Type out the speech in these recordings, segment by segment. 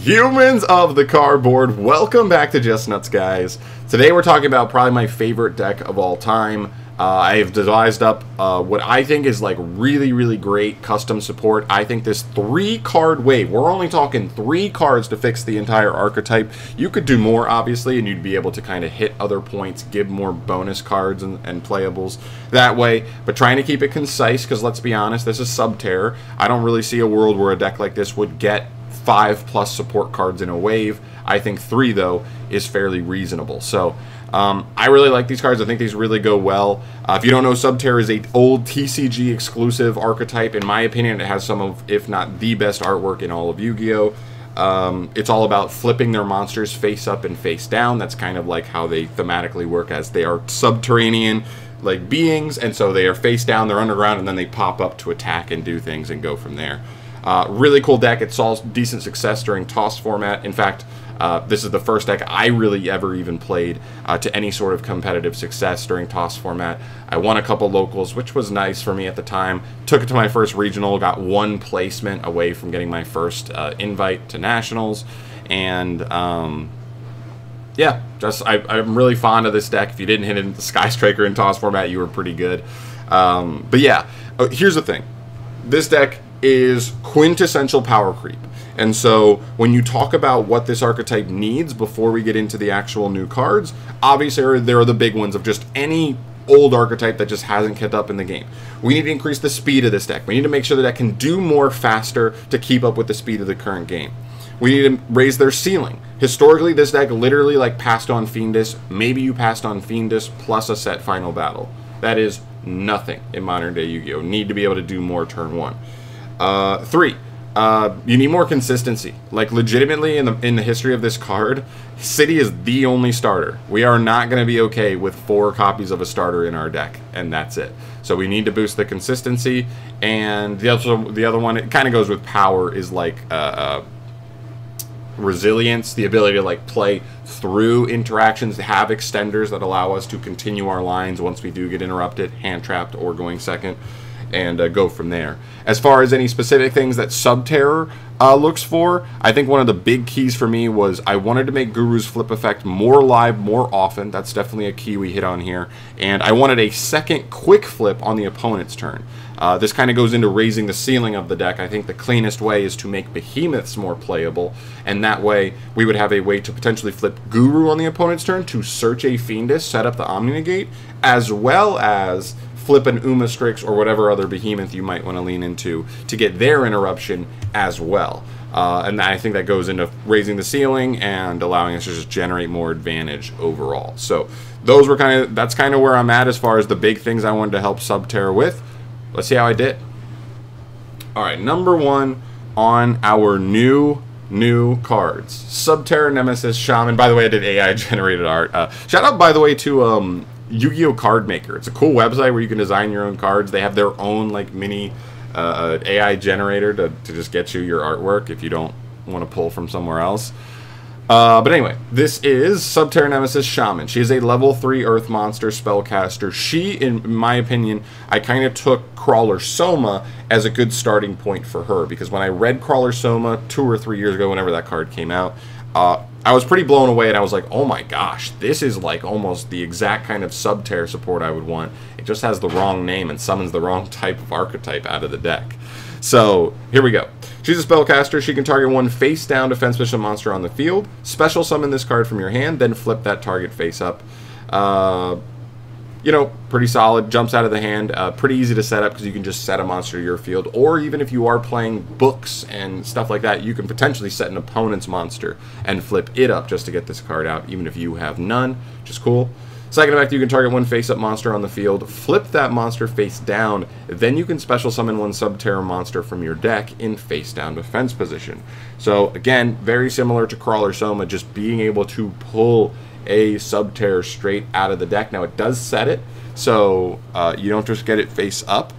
Humans of the cardboard, welcome back to Just Nuts, guys. Today we're talking about probably my favorite deck of all time. I have devised up what I think is like really great custom support. I think this 3-card wave, we're only talking 3 cards to fix the entire archetype. You could do more, obviously, and you'd be able to kind of hit other points, give more bonus cards and playables that way. But trying to keep it concise, because let's be honest, this is SUBTERROR. I don't really see a world where a deck like this would get 5+ support cards in a wave. I think 3, though, is fairly reasonable. So I really like these cards. I think these really go well. If you don't know, SUBTERROR is an old TCG exclusive archetype. In my opinion, it has some of, if not the best artwork in all of Yu-Gi-Oh! It's all about flipping their monsters face up and face down. That's kind of like how they thematically work, as they are subterranean like beings, and so they are face down, they're underground, and then they pop up to attack and do things and go from there. Really cool deck. It saw decent success during TOS format. In fact, this is the first deck I really ever even played to any sort of competitive success during TOS format. I won a couple locals, which was nice for me at the time. Took it to my first regional, got 1 placement away from getting my first invite to nationals. And yeah, I'm really fond of this deck. If you didn't hit it in the Sky Striker in TOS format, you were pretty good. But yeah, here's the thing. This deck is quintessential power creep. And so when you talk about what this archetype needs before we get into the actual new cards, obviously there are the big ones of just any old archetype that just hasn't kept up in the game. We need to increase the speed of this deck. We need to make sure that it can do more faster to keep up with the speed of the current game. We need to raise their ceiling. Historically, this deck literally like passed on Fiendus. Maybe you passed on Fiendus plus a set Final Battle. That is nothing in modern day Yu-Gi-Oh! Need to be able to do more turn 1. 3, you need more consistency. Like, legitimately, in the history of this card, City is the only starter. We are not going to be okay with 4 copies of a starter in our deck, and that's it. So we need to boost the consistency. And the other one, it kind of goes with power, is like resilience, the ability to like play through interactions, to have extenders that allow us to continue our lines once we do get interrupted, hand trapped, or going second, and go from there. As far as any specific things that SUBTERROR looks for, I think one of the big keys for me was I wanted to make Guru's flip effect more live more often. That's definitely a key we hit on here. And I wanted a second quick flip on the opponent's turn. This kind of goes into raising the ceiling of the deck. I think the cleanest way is to make behemoths more playable, and that way we would have a way to potentially flip Guru on the opponent's turn to search a Fiendus, set up the Omni Negate, as well as flip an Umastrix or whatever other behemoth you might want to lean into to get their interruption as well. And I think that goes into raising the ceiling and allowing us to just generate more advantage overall. So those were that's kind of where I'm at as far as the big things I wanted to help SUBTERROR with. Let's see how I did. Alright, number 1 on our new cards. SUBTERROR Nemesis Shaman. By the way, I did AI generated art. Shout out, by the way, to Yu-Gi-Oh! Card Maker. It's a cool website where you can design your own cards. They have their own like mini AI generator to just get you your artwork if you don't want to pull from somewhere else. But anyway, this is SUBTERROR Nemesis Shaman. She is a level 3 Earth Monster spellcaster. She, in my opinion, I kind of took Crawler Soma as a good starting point for her, because when I read Crawler Soma 2 or 3 years ago, whenever that card came out, I was pretty blown away, and I was like, oh my gosh, this is like almost the exact kind of SUBTERROR support I would want. It just has the wrong name and summons the wrong type of archetype out of the deck. So, here we go. She's a spellcaster. She can target 1 face-down defense mission monster on the field, special summon this card from your hand, then flip that target face up. You know, pretty solid. Jumps out of the hand. Pretty easy to set up because you can just set a monster to your field. Or even if you are playing books and stuff like that, you can potentially set an opponent's monster and flip it up just to get this card out, even if you have none, which is cool. Second effect, you can target 1 face-up monster on the field, flip that monster face down, then you can special summon 1 SUBTERROR monster from your deck in face-down defense position. So, again, very similar to Crawler Soma, just being able to pull a SUBTERROR straight out of the deck. Now, it does set it, so you don't just get it face up,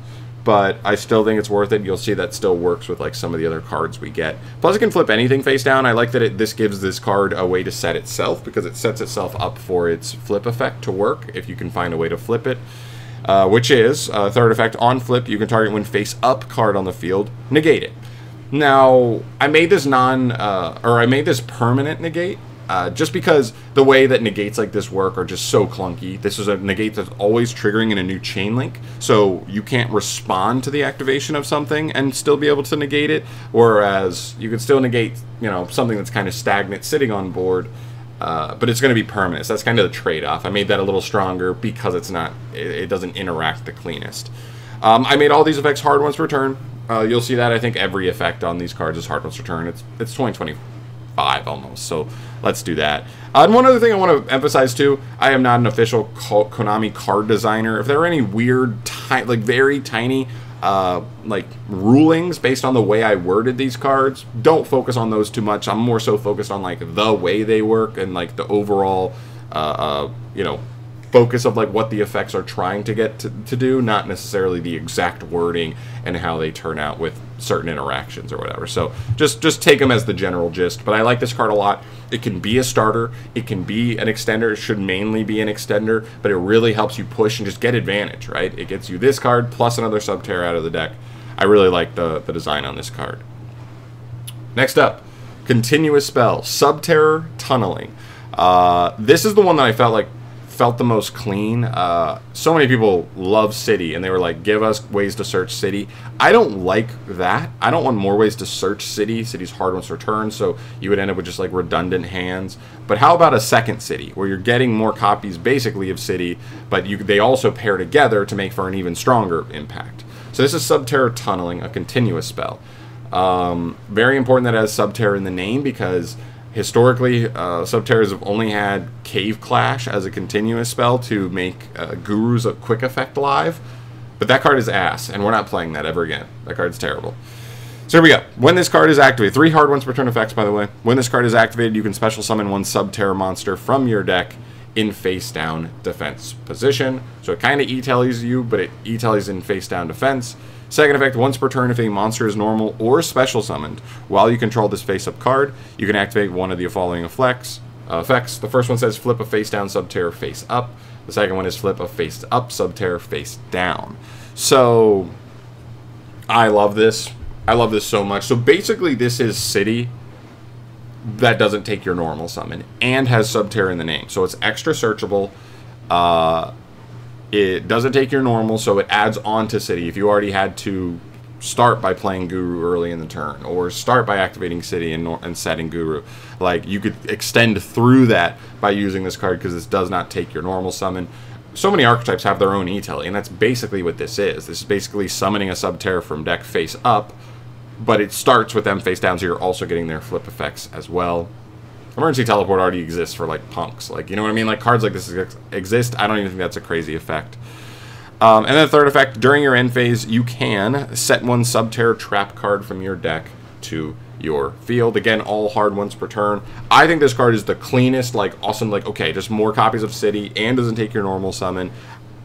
but I still think it's worth it. You'll see that still works with like some of the other cards we get. Plus, it can flip anything face down. I like that this gives this card a way to set itself, because it sets itself up for its flip effect to work if you can find a way to flip it. Which is, third effect, on flip, you can target 1 face up card on the field, negate it. Now, I made this I made this permanent negate, just because the way that negates like this work are just so clunky. This is a negate that's always triggering in a new chain link, so you can't respond to the activation of something and still be able to negate it, whereas you could still negate, you know, something that's kind of stagnant sitting on board, but it's going to be permanent. So that's kind of the trade-off. I made that a little stronger because it doesn't interact the cleanest. I made all these effects hard once per turn. You'll see that I think every effect on these cards is hard once per turn. It's 2025 almost, so let's do that. And one other thing I want to emphasize too, I am not an official Konami card designer. If there are any weird, like very tiny, like rulings based on the way I worded these cards, don't focus on those too much. I'm more so focused on like the way they work and like the overall, you know, focus of like what the effects are trying to get to do, not necessarily the exact wording and how they turn out with certain interactions or whatever. So just take them as the general gist. But I like this card a lot. It can be a starter, it can be an extender, it should mainly be an extender, but it really helps you push and just get advantage, right? It gets you this card plus another SUBTERROR out of the deck. I really like the design on this card. Next up, continuous spell, SUBTERROR Tunneling. This is the one that I felt the most clean. So many people love City, and they were like, give us ways to search City. I don't like that. I don't want more ways to search City. City's hard once per turn, so you would end up with just like redundant hands. But how about a second City, where you're getting more copies basically of City, but they also pair together to make for an even stronger impact. So this is SUBTERROR Tunneling, a continuous spell. Very important that it has SUBTERROR in the name, because historically, SUBTERRORs have only had Cave Clash as a continuous spell to make Gurus a quick effect live. But that card is ass, and we're not playing that ever again. That card's terrible. So here we go. When this card is activated, 3 hard ones per turn effects, by the way. When this card is activated, you can special summon 1 SUBTERROR monster from your deck in face-down defense position. So it kind of E-tellies you, but it E-tellies in face-down defense. Second effect, once per turn, if a monster is normal or special summoned while you control this face-up card, you can activate one of the following effects. The first one says flip a face-down SUBTERROR face-up. The second one is flip a face-up SUBTERROR face-down. So, I love this. I love this so much. So basically, this is City that doesn't take your normal summon and has SUBTERROR in the name. So it's extra searchable. It doesn't take your normal, so it adds on to City. If you already had to start by playing Guru early in the turn, or start by activating City and setting Guru, like, you could extend through that by using this card, because this does not take your normal summon. So many archetypes have their own E-telly, and that's basically what this is. This is basically summoning a SUBTERROR from deck face up, but it starts with them face down, so you're also getting their flip effects as well. Emergency Teleport already exists for, like, punks. Like, you know what I mean? Like, cards like this exist. I don't even think that's a crazy effect. And then the third effect, during your end phase, you can set 1 SUBTERROR trap card from your deck to your field. Again, all hard once per turn. I think this card is the cleanest, like, awesome, like, okay, just more copies of City, and doesn't take your normal summon,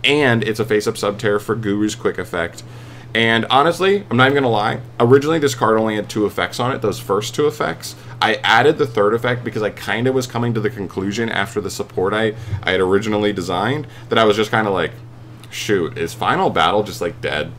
and it's a face-up SUBTERROR for Guru's quick effect. And honestly, I'm not even going to lie, originally this card only had 2 effects on it, those first 2 effects. I added the third effect because I kind of was coming to the conclusion after the support I had originally designed that I was just kind of like, shoot, is Final Battle just like dead?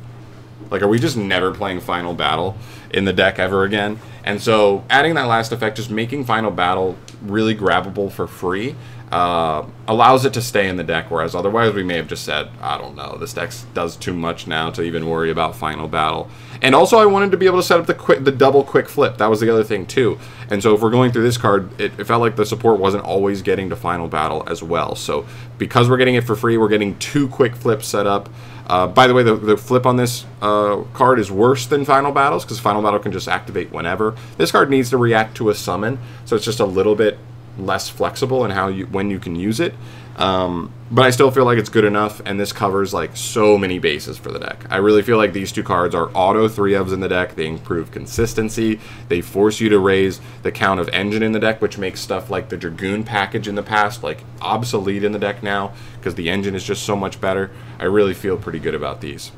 Like, are we just never playing Final Battle in the deck ever again? And so adding that last effect, just making Final Battle really grabbable for free, allows it to stay in the deck, whereas otherwise we may have just said, I don't know, this deck does too much now to even worry about Final Battle. And also I wanted to be able to set up the double quick flip. That was the other thing too. And so if we're going through this card, it felt like the support wasn't always getting to Final Battle as well. So because we're getting it for free, we're getting 2 quick flips set up. By the way, the flip on this card is worse than Final Battles, because Final Battle can just activate whenever. This card needs to react to a summon, so it's just a little bit less flexible in when you can use it. But I still feel like it's good enough, and this covers like so many bases for the deck. I really feel like these 2 cards are auto 3-ofs in the deck. They improve consistency. They force you to raise the count of engine in the deck, which makes stuff like the Dragoon package in the past like obsolete in the deck now, because the engine is just so much better. I really feel pretty good about these.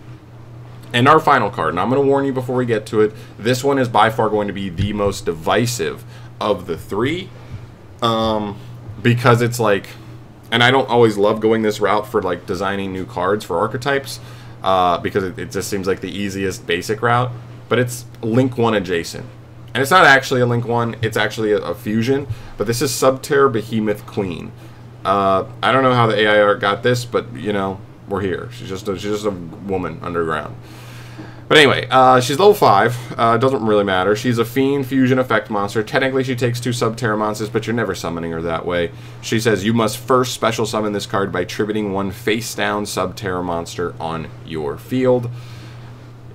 And our final card, and I'm going to warn you before we get to it, this one is by far going to be the most divisive of the 3, because it's like, and I don't always love going this route for like designing new cards for archetypes, because it just seems like the easiest basic route. but it's Link 1 adjacent. And it's not actually a Link 1, it's actually a fusion, but this is SUBTERROR Behemoth Queen. I don't know how the AI art got this, but, you know, we're here. She's just a woman underground. But anyway, she's level 5. Doesn't really matter. She's a Fiend Fusion Effect monster. Technically, she takes 2 SUBTERROR monsters, but you're never summoning her that way. She says you must first special summon this card by tributing 1 face-down SUBTERROR monster on your field.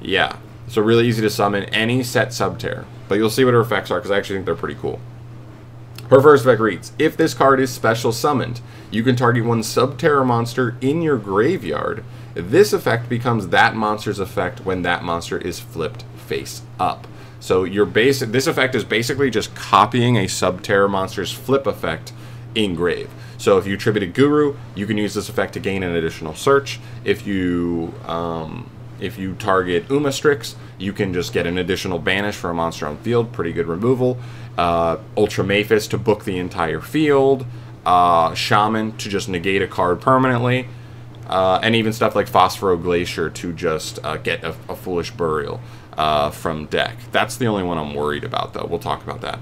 Yeah, so really easy to summon any set SUBTERROR. But you'll see what her effects are, because I actually think they're pretty cool. Her first effect reads, if this card is special summoned, you can target 1 SUBTERROR monster in your graveyard. This effect becomes that monster's effect when that monster is flipped face up. So this effect is basically just copying a SUBTERROR monster's flip effect in grave. So if you tribute a Guru, you can use this effect to gain an additional search. If you target Umastrix, you can just get an additional banish for a monster on field. Pretty good removal. Ultra Maphis to book the entire field. Shaman to just negate a card permanently. And even stuff like Phosphoro Glacier to just get a Foolish Burial from deck. That's the only one I'm worried about, though. We'll talk about that.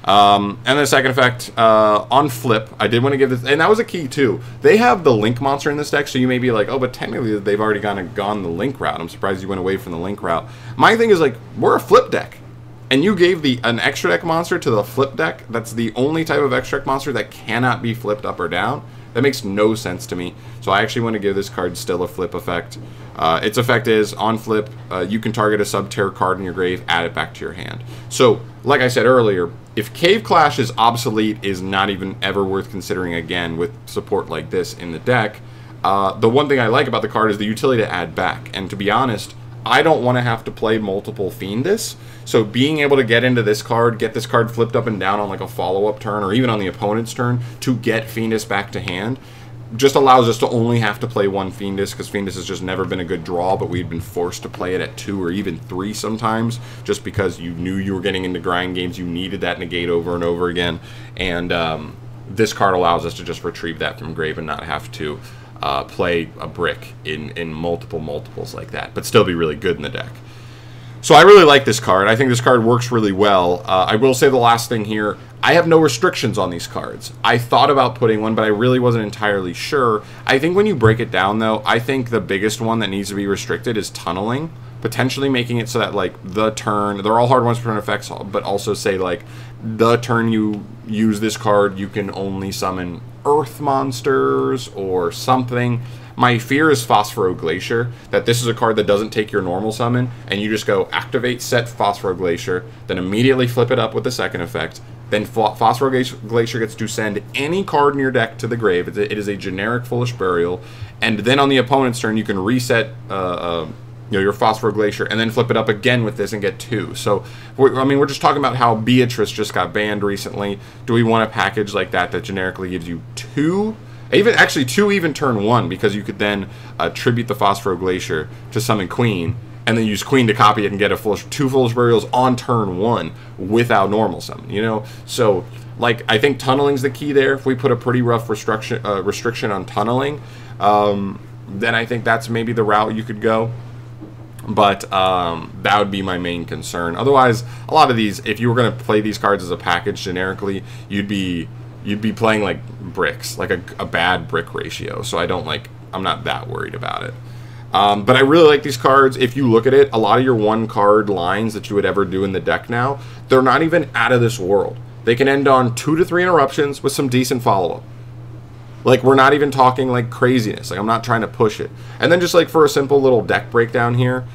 And the second effect, on flip, I did want to give this, and that was a key too. They have the Link monster in this deck, so you may be like, oh, but technically they've already gone the Link route. I'm surprised you went away from the Link route. My thing is, like, we're a flip deck, and you gave an extra deck monster to the flip deck. That's the only type of extra deck monster that cannot be flipped up or down. That makes no sense to me. So I actually want to give this card still a flip effect. Its effect is, on flip, you can target a SUBTERROR card in your grave, add it back to your hand. So, like I said earlier, if Cave Clash is obsolete, is not even ever worth considering again with support like this in the deck, the one thing I like about the card is the utility to add back. And to be honest, I don't want to have to play multiple Fiendus. So being able to get into this card, get this card flipped up and down on like a follow-up turn, or even on the opponent's turn, to get Fiendus back to hand, just allows us to only have to play 1 Fiendus, because Fiendus has just never been a good draw, but we've been forced to play it at 2 or even 3 sometimes, just because you knew you were getting into grind games, you needed that negate over and over again, and this card allows us to just retrieve that from grave and not have to play a brick in multiples like that, but still be really good in the deck. So I really like this card. I think this card works really well. I will say the last thing here, I have no restrictions on these cards. I thought about putting one, but I really wasn't entirely sure. I think when you break it down, though, I think the biggest one that needs to be restricted is tunneling. Potentially making it so that, like, the turn, they're all hard ones for turn effects, but also say, like, the turn you use this card, you can only summon earth monsters or something. My fear is Phosphoro Glacier, that this is a card that doesn't take your normal summon, and you just go activate set Phosphoro Glacier, then immediately flip it up with the second effect. Then Phosphoro Glacier gets to send any card in your deck to the grave. It is a generic Foolish Burial, and then on the opponent's turn, you can reset your Phosphoro Glacier, and then flip it up again with this and get 2. So, we're just talking about how Beatrice just got banned recently. Do we want a package like that that generically gives you 2? Actually 2 even turn 1, because you could then tribute the Phosphoro Glacier to summon Queen, and then use Queen to copy it and get 2 Foolish Burials on turn 1 without normal summon, you know? So, like, I think tunneling's the key there. If we put a pretty rough restriction on tunneling, then I think that's maybe the route you could go. But that would be my main concern. Otherwise, a lot of these, if you were going to play these cards as a package generically, you'd be playing like bricks, like a bad brick ratio. So I'm not that worried about it. But I really like these cards. If you look at it, a lot of your 1 card lines that you would ever do in the deck now, they're not even out of this world. They can end on 2 to 3 interruptions with some decent follow-up. Like, we're not even talking, like, craziness. Like, I'm not trying to push it. And then just, like, for a simple little deck breakdown here,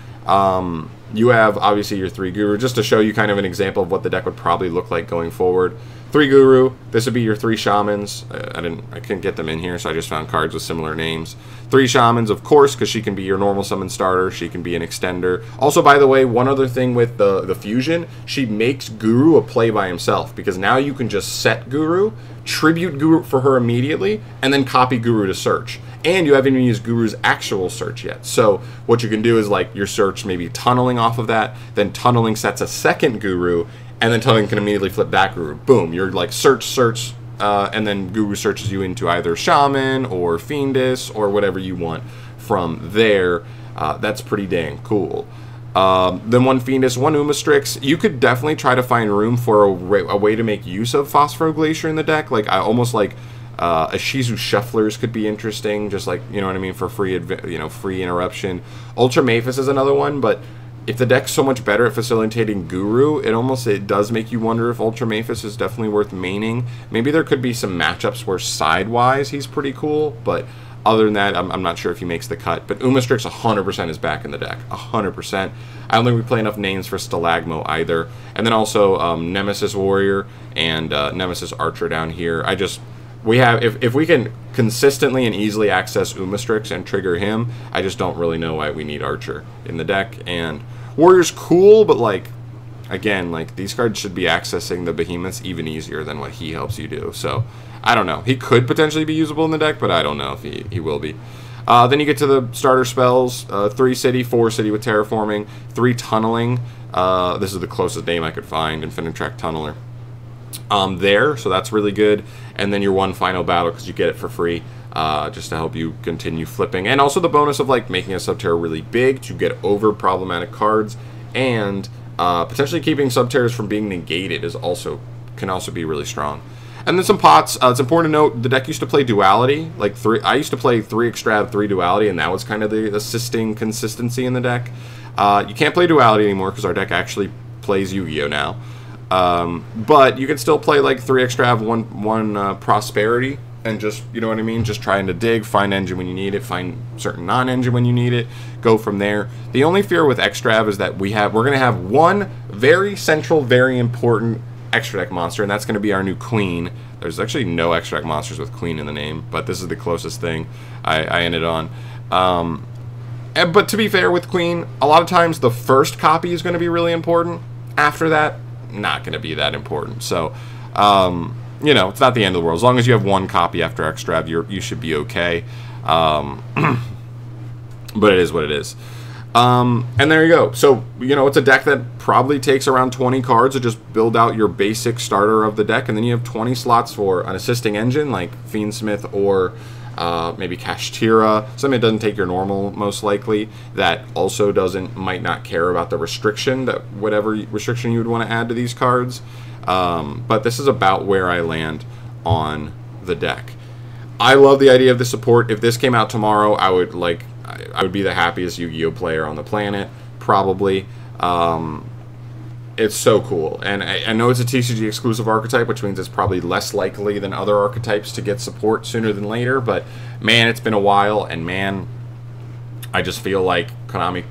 you have, obviously, your 3 Guru, just to show you kind of an example of what the deck would probably look like going forward. 3 Guru, this would be your 3 Shamans. I couldn't get them in here, so I just found cards with similar names. 3 Shamans, of course, because she can be your normal summon starter. She can be an extender. Also, by the way, one other thing with the fusion, she makes Guru a play by himself, because now you can just set Guru, tribute Guru for her immediately, and then copy Guru to search. And you haven't even used Guru's actual search yet. So what you can do is, like, your search maybe tunneling off of that, then tunneling sets a second Guru, and then tunneling can immediately flip that Guru. Boom, you're like search, and then Guru searches you into either Shaman or Fiendus or whatever you want from there. That's pretty dang cool. Then one Fiendus, one Umastrix. You could definitely try to find room for a way to make use of Phosphoro Glacier in the deck. Like, I almost like a Shizu Shufflers could be interesting, just like, you know what I mean, for free, free interruption. Ultra Maphis is another one, but if the deck's so much better at facilitating Guru, it does make you wonder if Ultra Maphis is definitely worth maining. Maybe there could be some matchups where sidewise he's pretty cool, but other than that, I'm not sure if he makes the cut. But Umastrix 100% is back in the deck. 100%. I don't think we play enough names for Stalagmo either. And then also Nemesis Warrior and Nemesis Archer down here. If we can consistently and easily access Umastrix and trigger him, I just don't really know why we need Archer in the deck. And Warrior's cool, but like, again, like, these cards should be accessing the behemoths even easier than what he helps you do. So I don't know. He could potentially be usable in the deck, but I don't know if he will be. Then you get to the starter spells. 3 city, 4 city with terraforming, 3 tunneling. This is the closest name I could find, Infinitrack Tunneler. So that's really good. And then your 1 final battle, because you get it for free, just to help you continue flipping. And also the bonus of like making a Subterror really big to get over problematic cards, and potentially keeping Subterrors from being negated can also be really strong. And then some pots. It's important to note the deck used to play Duality. I used to play 3 Extrav, 3 Duality, and that was kind of the assisting consistency in the deck. You can't play Duality anymore because our deck actually plays Yu-Gi-Oh now. But you can still play like 3 Extrav, 1 Prosperity, and just, you know what I mean, just trying to dig, find engine when you need it, find certain non-engine when you need it, go from there. The only fear with Extrav is that we're going to have one very central, very important extra deck monster, and that's going to be our new Queen. There's actually no extra deck monsters with Queen in the name, but this is the closest thing I ended on. But to be fair with Queen, a lot of times the first copy is going to be really important. After that, not going to be that important. So, it's not the end of the world. As long as you have 1 copy after Extrav, you should be okay. But it is what it is. And there you go. So, it's a deck that probably takes around 20 cards to just build out your basic starter of the deck, and then you have 20 slots for an assisting engine like Fiendsmith or maybe Kashtira, something that doesn't take your normal, most likely, that also might not care about the restriction, whatever restriction you would want to add to these cards. But this is about where I land on the deck. I love the idea of the support. If this came out tomorrow, I would be the happiest Yu-Gi-Oh player on the planet, probably. It's so cool, and I know it's a TCG exclusive archetype, which means it's probably less likely than other archetypes to get support sooner than later, but man, it's been a while, and man, I just feel like Konami,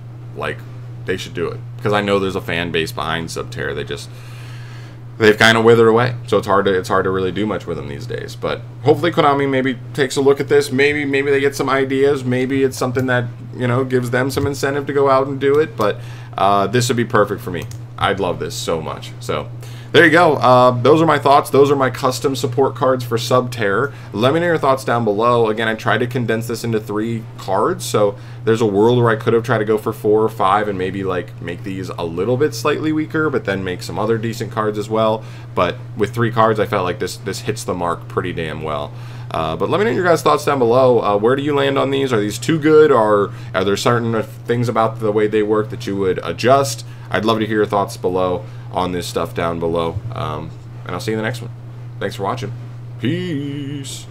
they should do it, because I know there's a fan base behind Subterror. They've kind of withered away, so it's hard to really do much with them these days. But hopefully Konami maybe takes a look at this. Maybe they get some ideas. Maybe it's something that gives them some incentive to go out and do it. But this would be perfect for me. I'd love this so much. So there you go. Those are my thoughts. Those are my custom support cards for Subterror. Let me know your thoughts down below. Again, I tried to condense this into 3 cards, so there's a world where I could have tried to go for 4 or 5 and maybe make these a little bit slightly weaker, but then make some other decent cards as well. But with 3 cards, I felt like this hits the mark pretty damn well. But let me know your guys' thoughts down below. Where do you land on these? Are these too good, or are there certain things about the way they work that you would adjust? I'd love to hear your thoughts below on this stuff down below. And I'll see you in the next one. Thanks for watching. Peace.